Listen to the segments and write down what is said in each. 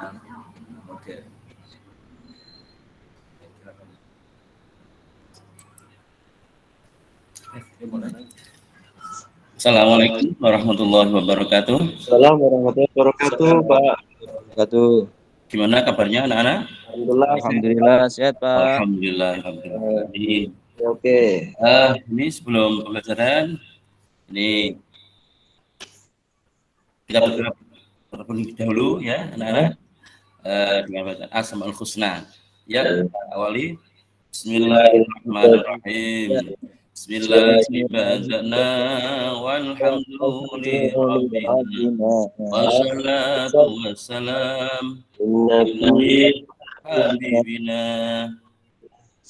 Oke. Assalamualaikum warahmatullahi wabarakatuh. Assalamualaikum warahmatullahi wabarakatuh, Pak. Wabarakatuh. Gimana kabarnya anak-anak? Alhamdulillah sehat, Pak. Alhamdulillah, alhamdulillah. Oke. Ini sebelum pembelajaran, ini kita berdoa terlebih dahulu ya anak-anak dengan bacaan Asmaul Husna. Ya, kita awali. Bismillahirrahmanirrahim. Bismillahirrahmanirrahim. Walhamdulillahirrabbilalamin. Wassalatu wassalam habibina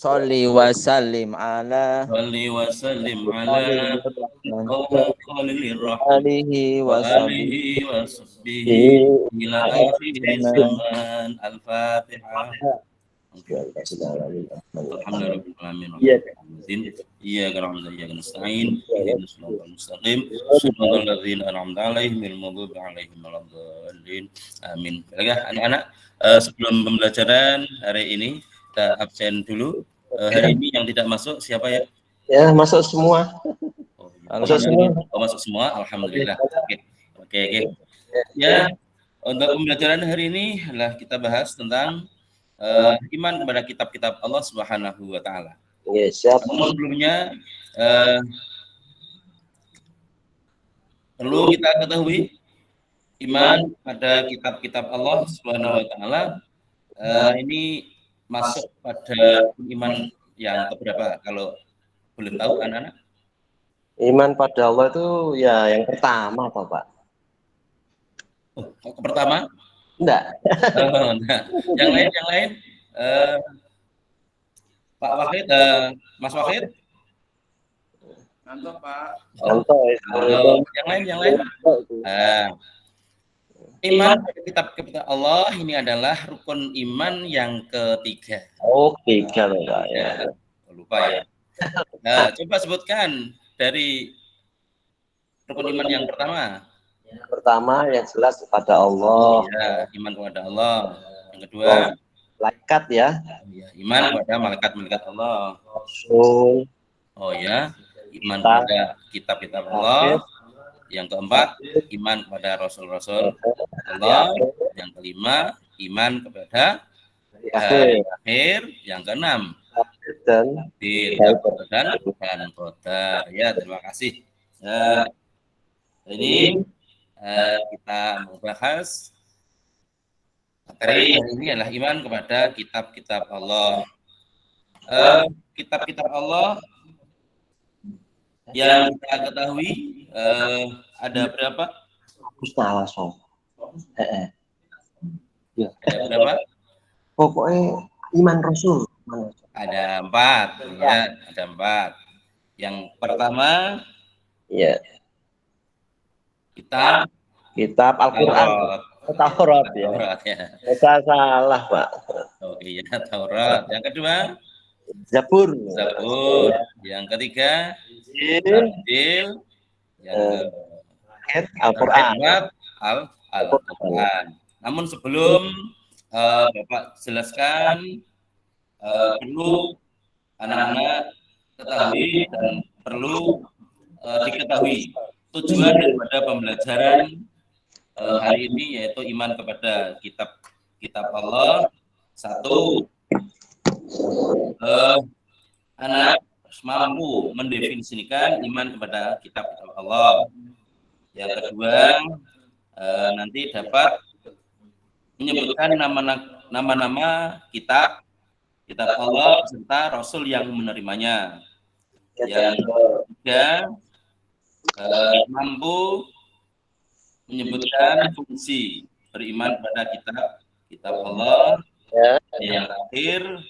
Sholli wa sallim ala Salli wa sallim ala Khalilur Rahman alihi wa wa alihi wa sahbihi ila akhir zaman. Al-Fatihah. Alhamdulillahirrahmanirrahim. Iyyaka na'budu wa iyyaka nasta'in. Ihdinas siratal mustaqim. Shiratal ladzina an'amta 'alaihim ghairil maghdubi 'alaihim waladdallin. Amin. Baiklah anak-anak, sebelum pembelajaran hari ini kita absen dulu. Hari ini yang tidak masuk siapa ya? Ya, masuk semua. Masuk semua. Masuk semua. Alhamdulillah. Oke. Ya, untuk pembelajaran hari ini adalah kita bahas tentang iman kepada kitab-kitab Allah Subhanahu wa taala. Siap. Namun sebelumnya perlu kita ketahui iman pada kitab-kitab Allah Subhanahu wa taala ini masuk pada iman yang keberapa kalau boleh tahu anak-anak? Iman pada Allah itu ya yang pertama, Pak. Oh, pertama? Enggak. Enggak. Yang lain Pak Wahid, Mas Wahid? Ngantuk, Pak. Yang lain. Iman pada kitab-kitab Allah ini adalah rukun iman yang ketiga. Oh, tiga loh, Pak. Ya, lupa ya. Nah, coba sebutkan dari rukun iman yang pertama. Yang pertama yang jelas kepada Allah. Ya, iman kepada Allah. Yang kedua, malaikat ya. Iman kepada malaikat-malaikat Allah. Rasul. Oh ya, iman kepada kitab-kitab Allah. Yang keempat, iman kepada rasul-rasul Allah. Yang kelima, iman kepada hari akhir. Yang keenam, dan qadar. Ya, terima kasih. Ini kita membahas materi hari ini adalah iman kepada kitab-kitab Allah. Kitab-kitab Allah yang kita ketahui ada berapa? Ada berapa? Pokoknya iman Rasul. Ada 4, ya, ada 4. Yang pertama, ya, kitab Al-Quran. Taurat ya. Salah, Pak. Oh iya, Taurat. Yang kedua, Zabur. Yang ketiga, Injil. Yang Al-Quran. Al-Quran. Namun sebelum Bapak jelaskan, perlu anak-anak ketahui dan perlu diketahui tujuan daripada pembelajaran hari ini, yaitu iman kepada kitab Allah. Satu, anak mampu mendefinisikan iman kepada kitab-kitab Allah. Yang kedua, nanti dapat menyebutkan nama-nama kitab Allah serta Rasul yang menerimanya. Yang ketiga, mampu menyebutkan fungsi beriman pada kitab Allah. Yang terakhir,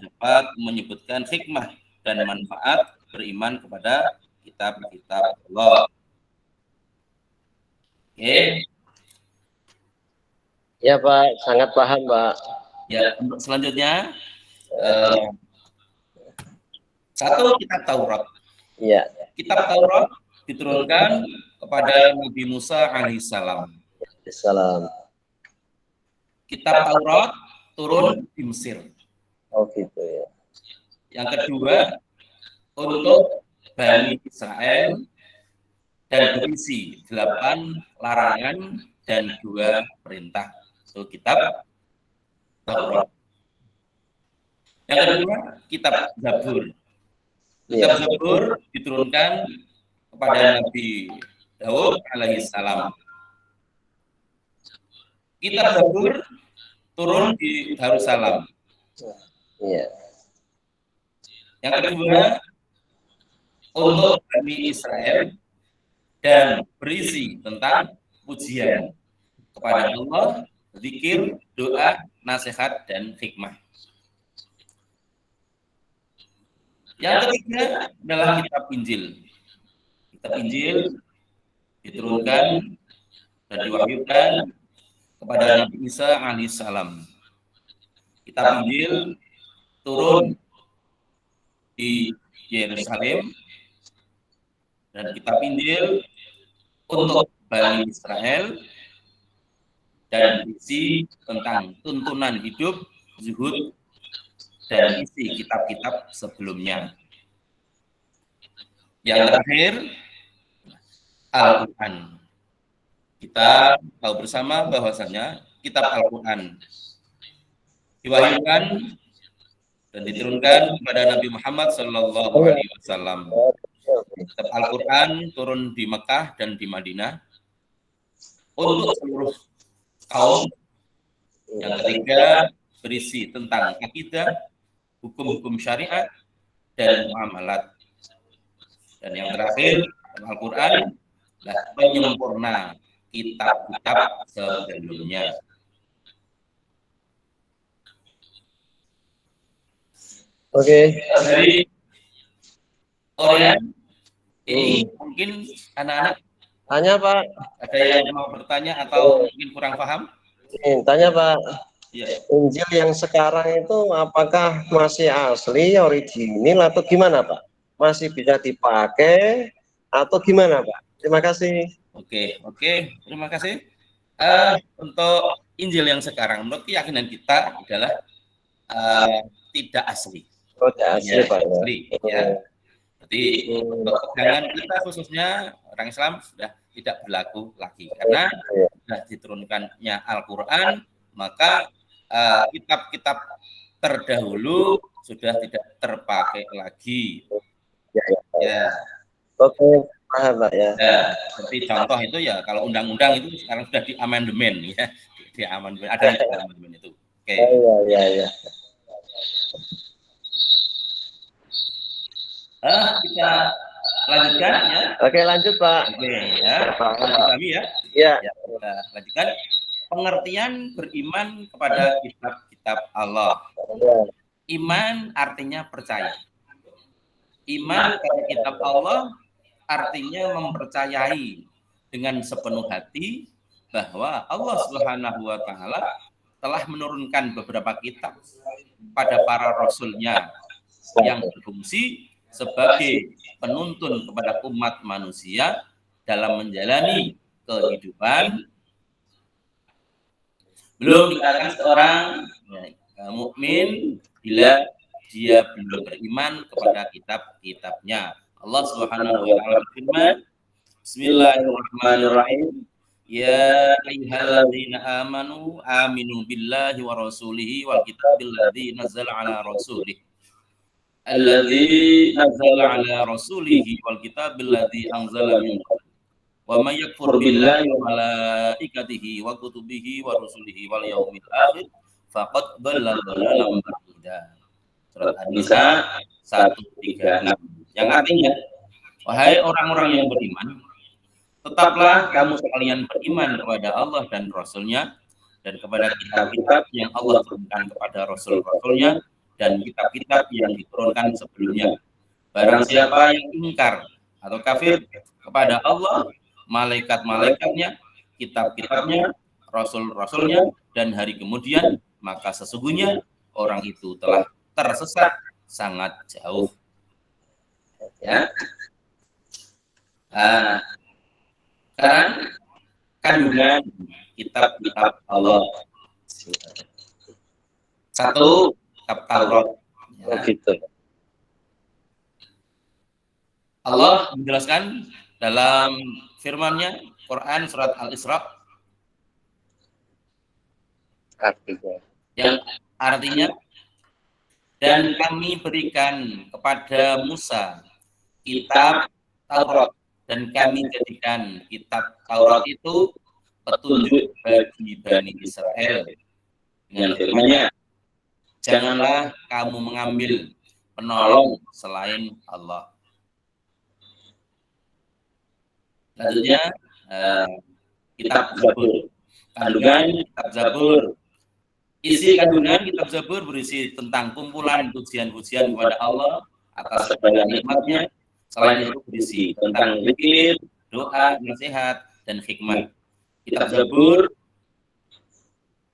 dapat menyebutkan hikmah dan manfaat beriman kepada kitab-kitab Allah. Oke. Ya, Pak, sangat paham, Pak. Ya, untuk selanjutnya, satu, kitab Taurat. Ya. Kitab Taurat diturunkan kepada Nabi Musa alaihissalam. kitab Taurat turun di Mesir. Oh gitu ya. Yang kedua untuk Bani Israel dan berisi 8 larangan dan 2 perintah. Itu kitab Taurat. Yang kedua kitab Zabur. Kitab Zabur diturunkan kepada Nabi Daud alaihissalam. Kitab Zabur turun di Darussalam. Iya. Yang kedua untuk Bani Israel dan berisi tentang pujian kepada Allah, zikir, doa, nasihat, dan hikmah. Yang ketiga adalah kitab Injil. Kitab Injil diturunkan dan diwahyukan kepada Nabi Isa alaihissalam. Kitab Injil turun di Yerusalem dan kitab Injil untuk Bani Israel dan berisi tentang tuntunan hidup, zuhud, dan isi kitab-kitab sebelumnya. Yang terakhir, Al-Quran. Kita tahu bersama bahwasanya kitab Al-Quran diwahyukan dan diturunkan kepada Nabi Muhammad SAW. Kitab Al-Quran turun di Mekah dan di Madinah untuk seluruh kaum. Yang ketiga berisi tentang akidah, hukum-hukum syariat, dan muamalat. Dan yang terakhir, Al-Quran adalah penyempurna kitab-kitab sebelumnya. Oke. Dari Orion, ini mungkin anak-anak Tanya Pak. ada yang mau bertanya atau mungkin kurang paham? Tanya Pak. Ya. Injil yang sekarang itu apakah masih asli, original atau gimana Pak? Masih bisa dipakai atau gimana Pak? Terima kasih. Oke, terima kasih. Untuk Injil yang sekarang, menurut keyakinan kita adalah tidak asli. Oh, tidak asli Ya, Pak. asli, ya. Jadi untuk pegangan kita khususnya orang Islam sudah tidak berlaku lagi karena sudah diturunkannya Al-Quran, maka kitab-kitab terdahulu sudah tidak terpakai lagi. Ya. Oke, paham Pak ya. Seperti contoh itu ya kalau undang-undang itu sekarang sudah di amandemen ya, di amandemen ada di amandemen itu. Oke. Iya. Kita lanjutkan ya. Oke, lanjut Pak. Oke ya. Kami ya. Iya. Ya, kita lanjutkan pengertian beriman kepada kitab-kitab Allah. Iman artinya percaya. Iman kepada kitab Allah artinya mempercayai dengan sepenuh hati bahwa Allah Subhanahu wa taala telah menurunkan beberapa kitab pada para rasulnya yang berfungsi sebagai penuntun kepada umat manusia dalam menjalani kehidupan. Belum dikatakan seorang mukmin bila dia belum beriman kepada kitab-kitabnya. Allah Subhanahu wa taala berfirman, Bismillahirrahmanirrahim. Ya ayyuhalladzina amanu aminu billahi wa rasulihi wal kitabil ladzi nazzala ala rasulihi. Alladzi nazzala ala rasulihi wal kitabil ladzi anzala min qabl. Wa may yakfur billahi wa malaikatihi wa kutubihi wa rusulihi wal yaumil akhir faqad dhalla dhalalan ba'ida. Surat An-Nisa 136. Yang artinya, wahai orang-orang yang beriman, tetaplah kamu sekalian beriman kepada Allah dan Rasul-Nya dan kepada kitab-kitab yang Allah turunkan kepada Rasul-Rasul-Nya dan kitab-kitab yang diturunkan sebelumnya. Barang siapa yang ingkar atau kafir kepada Allah, malaikat-malaikatnya, kitab-kitabnya, Rasul-Rasul-Nya, dan hari kemudian, maka sesungguhnya orang itu telah tersesat sangat jauh. Ya. Sekarang kandungan kitab-kitab Allah. Satu, kitab Taurat. Oh gitu. Allah menjelaskan dalam firman-Nya Quran surat Al-Isra yang artinya, dan kami berikan kepada Musa kitab Taurat, dan kami jadikan kitab Taurat itu petunjuk bagi Bani Israel dengan firman-Nya, janganlah kamu mengambil penolong selain Allah. Selanjutnya kitab Zabur, kandungan kitab Zabur. Isi kandungan kitab Zabur berisi tentang kumpulan pujian-pujian kepada Allah atas segala nikmat-Nya. Selain itu berisi tentang zikir, doa, nasihat, dan hikmah. Kitab Zabur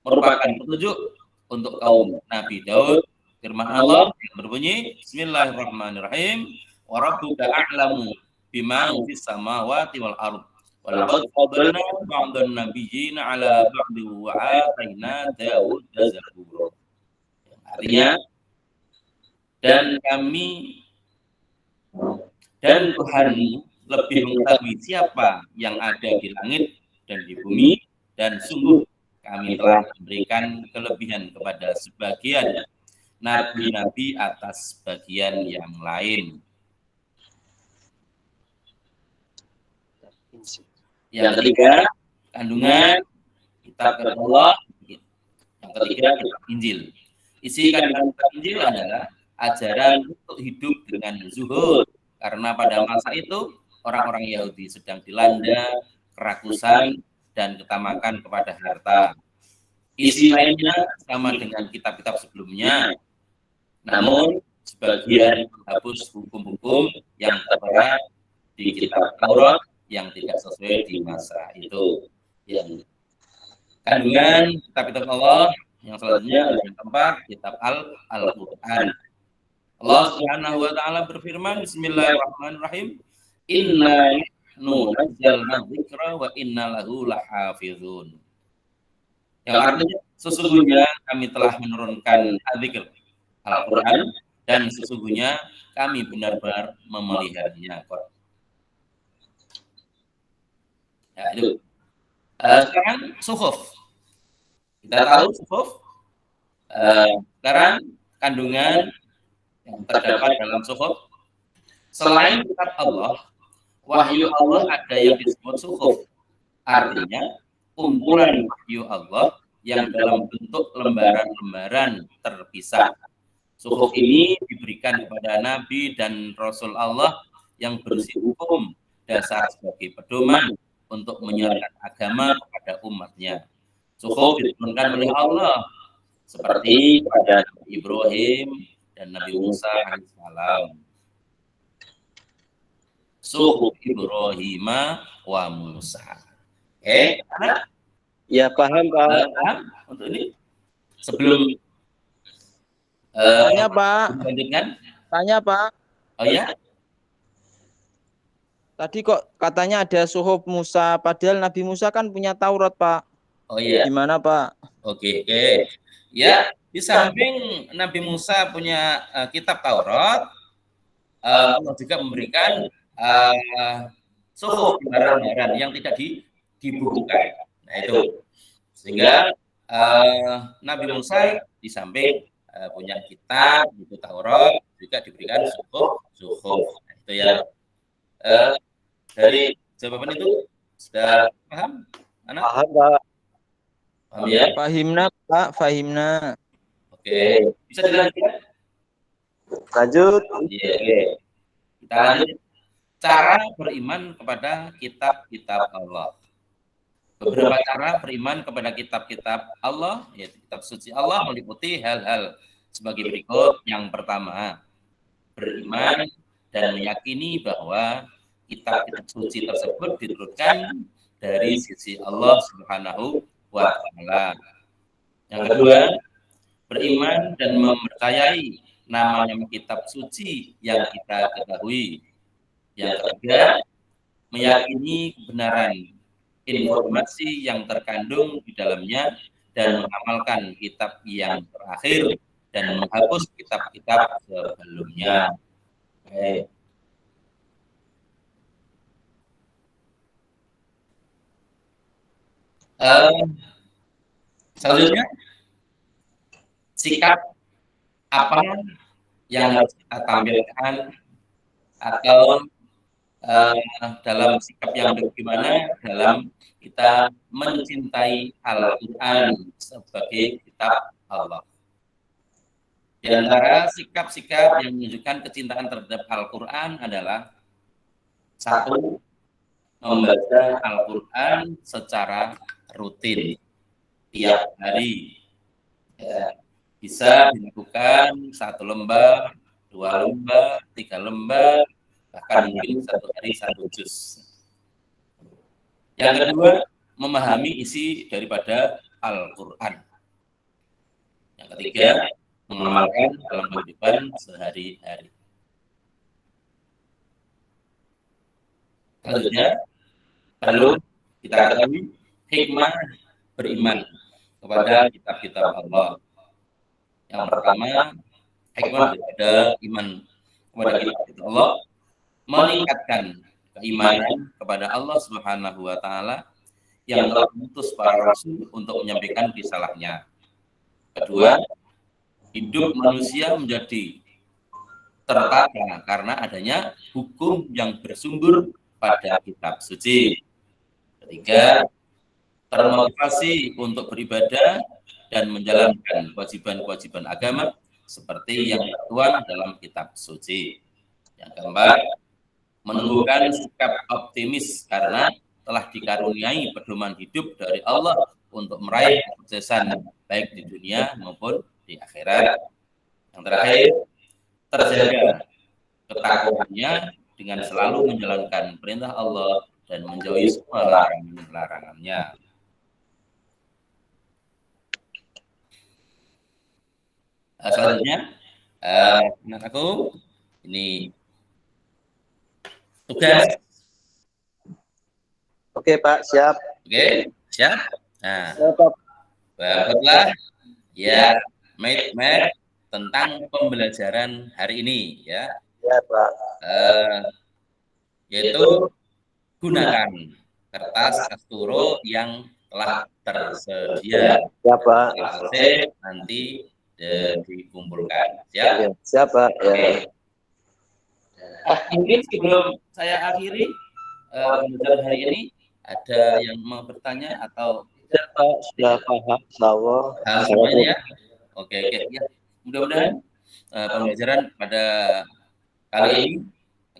merupakan petunjuk untuk kaum Nabi Daud. Firman Allah yang berbunyi, Bismillahirrahmanirrahim, wa rabbuka a'lamu bima fis samawati wal ardh wa laqad faddalna ba'dan nabiyyina 'ala ba'di wa ataina Daud zabura. Artinya, dan Tuhanmu lebih mengetahui siapa yang ada di langit dan di bumi, dan sungguh kami telah memberikan kelebihan kepada sebagian nabi-nabi atas bagian yang lain. Yang ketiga, kandungan kitab Allah. Yang ketiga, kitab Injil. Isi kandungan kitab Injil adalah ajaran untuk hidup dengan zuhud, karena pada masa itu orang-orang Yahudi sedang dilanda kerakusan dan ketamakan kepada harta. Isi lainnya sama dengan kitab-kitab sebelumnya, namun sebagian menghapus hukum-hukum yang tertera di kitab Taurat yang tidak sesuai di masa itu. Yang kandungan kitab-kitab Allah yang selanjutnya adalah yang keempat, kitab Al-Quran. Allah Subhanahu wa taala berfirman, Bismillahirrahmanirrahim, inna nazzalna dzikra wa inna lahu lahafizun. Yang artinya, sesungguhnya kami telah menurunkan dzikr Al-Quran, dan sesungguhnya kami benar-benar memeliharanya. Ya, itu. Sekarang suhuf. Kita tahu suhuf. Sekarang kandungan yang terdapat dalam suhuf. Selain kitab Allah, wahyu Allah ada yang disebut suhuf. Artinya kumpulan wahyu Allah yang dalam bentuk lembaran-lembaran terpisah. Suhuf ini diberikan kepada Nabi dan Rasul Allah yang berisi hukum dasar sebagai pedoman untuk menyiarkan agama kepada umatnya. Suhuf diturunkan oleh Allah seperti pada Nabi Ibrahim dan Nabi Musa alaihissalam. Suhuf Ibrahim wa Musa. Oke, ya paham Pak. Untuk ini sebelum tanya Pak. Lanjutkan. Tanya Pak. Oh ya. Tadi kok katanya ada suhuf Musa, padahal Nabi Musa kan punya Taurat, Pak. Oh iya. Gimana, Pak? Oke. Ya, di samping Nabi Musa punya kitab Taurat, Allah juga memberikan suhuf lembaran-lembaran yang tidak dibukukan. Nah itu. Sehingga Nabi Musa di samping punya kitab, buku Taurat, juga diberikan suhuf. Nah, itu ya. Dari jawaban itu sudah paham, anak? Paham Pak. Paham ya? Fahimna Pak, fahimna. Oke, bisa dilanjutkan? Lanjut. Oke. Kita lanjut. Cara beriman kepada kitab-kitab Allah. Beberapa cara beriman kepada kitab-kitab Allah, yaitu kitab suci Allah, meliputi hal-hal sebagai berikut. Yang pertama, beriman dan meyakini bahwa kitab-kitab suci tersebut diturunkan dari sisi Allah Subhanahu wa Ta'ala. Yang kedua, beriman dan mempercayai namanya kitab suci yang kita ketahui. Yang ketiga, meyakini kebenaran informasi yang terkandung di dalamnya dan mengamalkan kitab yang terakhir dan menghapus kitab-kitab sebelumnya. Baik. Selanjutnya, sikap apa yang harus kita tampilkan atau dalam sikap yang bagaimana dalam kita mencintai Al-Quran sebagai kitab Allah. Di antara sikap-sikap yang menunjukkan kecintaan terhadap Al-Quran adalah satu, membaca Al-Quran secara rutin tiap hari. Ya, bisa dilakukan 1 lembar, 2 lembar, 3 lembar, bahkan mungkin 1 hari 1 juz. Yang kedua, memahami isi daripada Al-Quran. Yang ketiga, mengamalkan dalam kehidupan sehari-hari. Selanjutnya, perlu kita ketahui hikmah beriman kepada kitab-kitab Allah. Yang pertama, hikmah daripada iman kepada kitab-kitab Allah meningkatkan keimanan kepada Allah Subhanahu wa taala yang telah mengutus para rasul untuk menyampaikan risalahnya. Kedua, hidup manusia menjadi tertata karena adanya hukum yang bersumber pada kitab suci. Ketiga, termotivasi untuk beribadah dan menjalankan kewajiban-kewajiban agama seperti yang tertuang dalam kitab suci. Yang keempat, menumbuhkan sikap optimis karena telah dikaruniai pedoman hidup dari Allah untuk meraih kesuksesan baik di dunia maupun di akhirat. Yang terakhir, terjaga ketakwaannya dengan selalu menjalankan perintah Allah dan menjauhi semua larangan-larangannya. Selanjutnya, anak aku ini tugas. Oke Pak, siap. Oke, siap. Nah, buatlah ya map tentang pembelajaran hari ini ya. Ya Pak. Yaitu gunakan kertas kasturo yang telah tersedia. Ya Pak. Selesai nanti dikumpulkan. Siap? Ya, siap Pak. Ya. Mungkin sebelum saya akhiri pembelajaran hari ini, ada yang mau bertanya atau Ya Pak, sudah paham semuanya ya? Oke, ya. Mudah-mudahan pembelajaran pada kali ini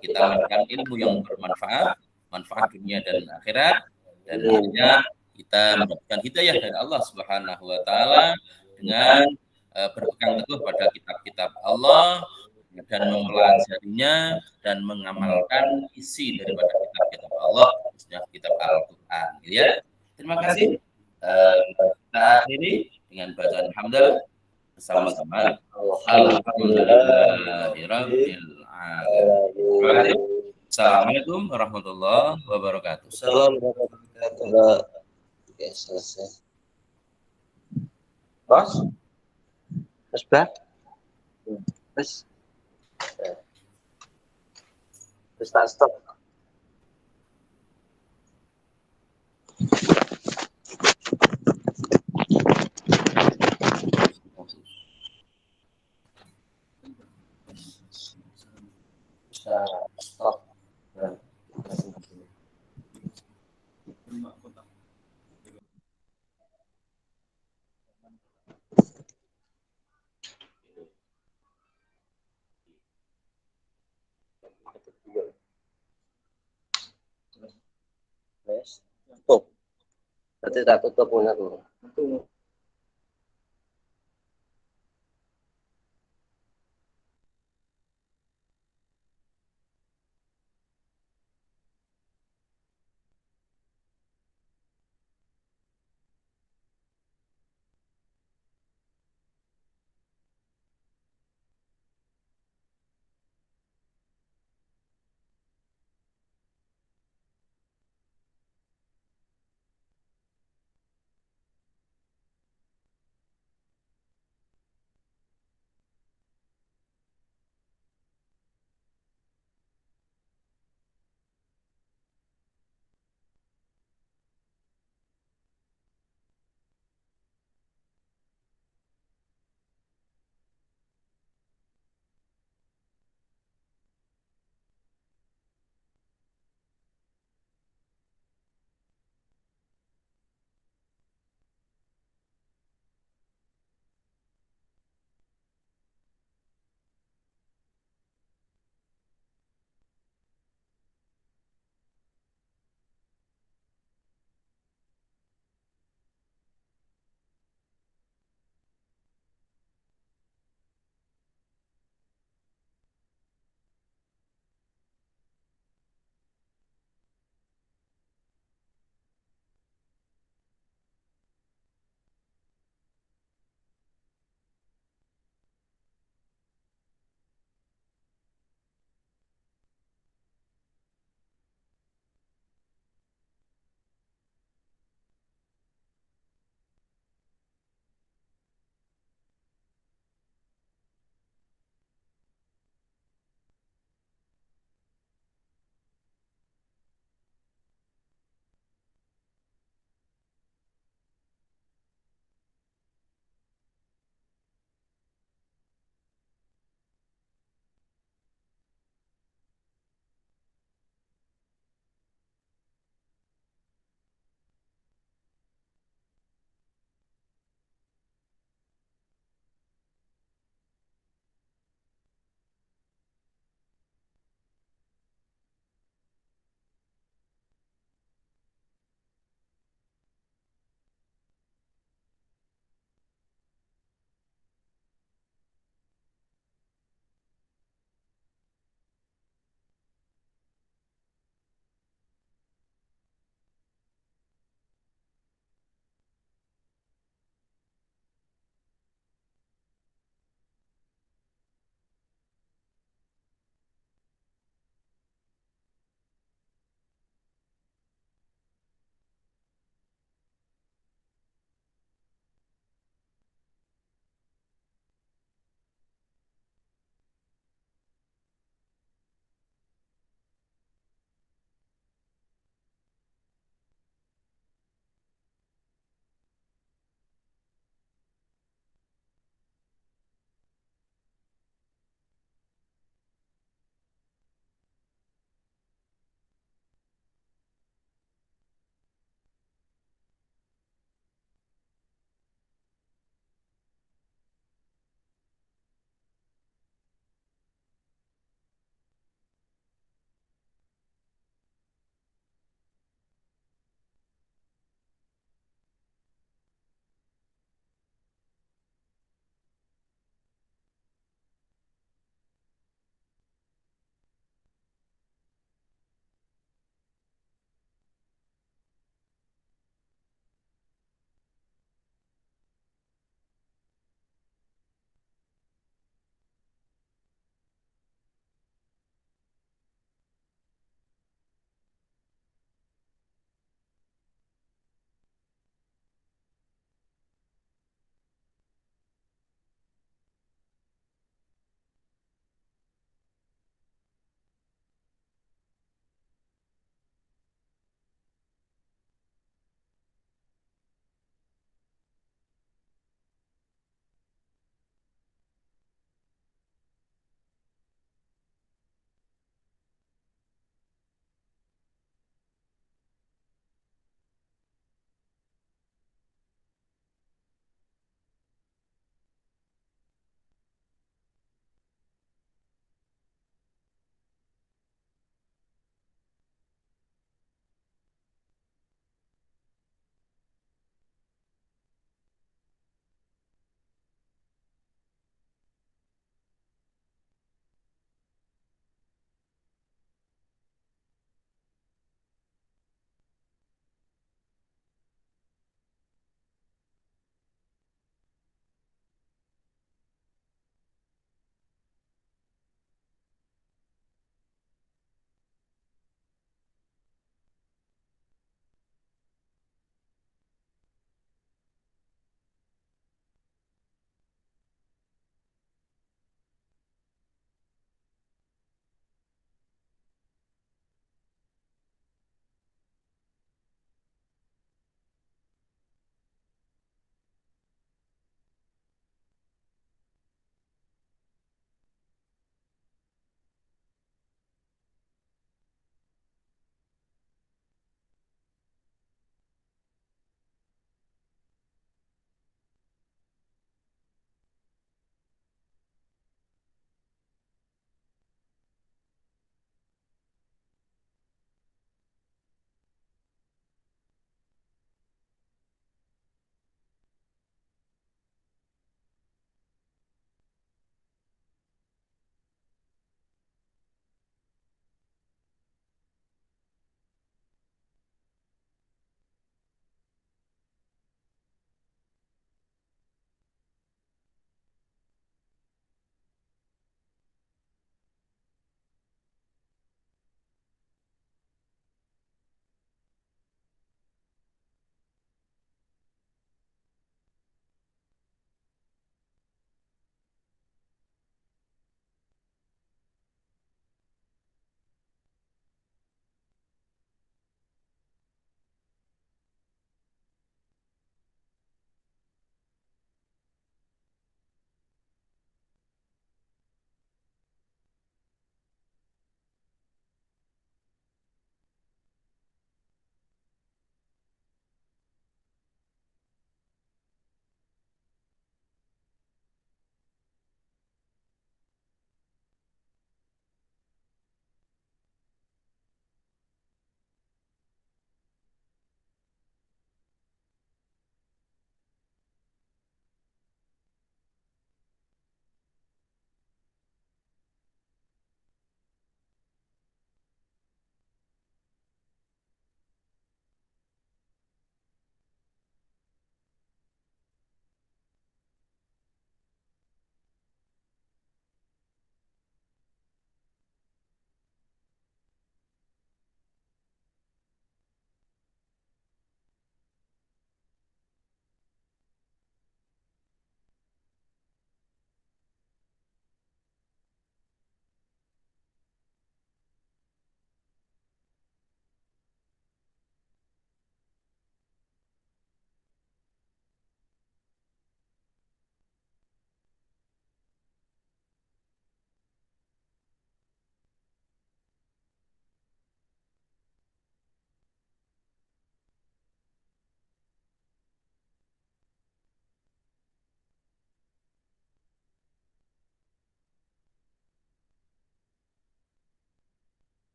kita mendapatkan ilmu yang bermanfaat, manfaat dunia dan akhirat, dan akhirnya kita mendapatkan hidayah dari Allah Subhanahu wa taala dengan berpegang teguh pada kitab-kitab Allah dan mempelajarinya dan mengamalkan isi daripada kitab-kitab Allah, khususnya kitab Al-Qur'an. Ya. Terima kasih. Kita akhiri dengan bacaan hamdalah bersama-sama. Alhamdulillahirabbil alamin. Assalamualaikum warahmatullahi wabarakatuh. Assalamualaikum warahmatullahi wabarakatuh. Oke, selesai. Bos? Mas Bak? Terus tak stop. Stop. Tutup. Berarti tak tutup punya dulu.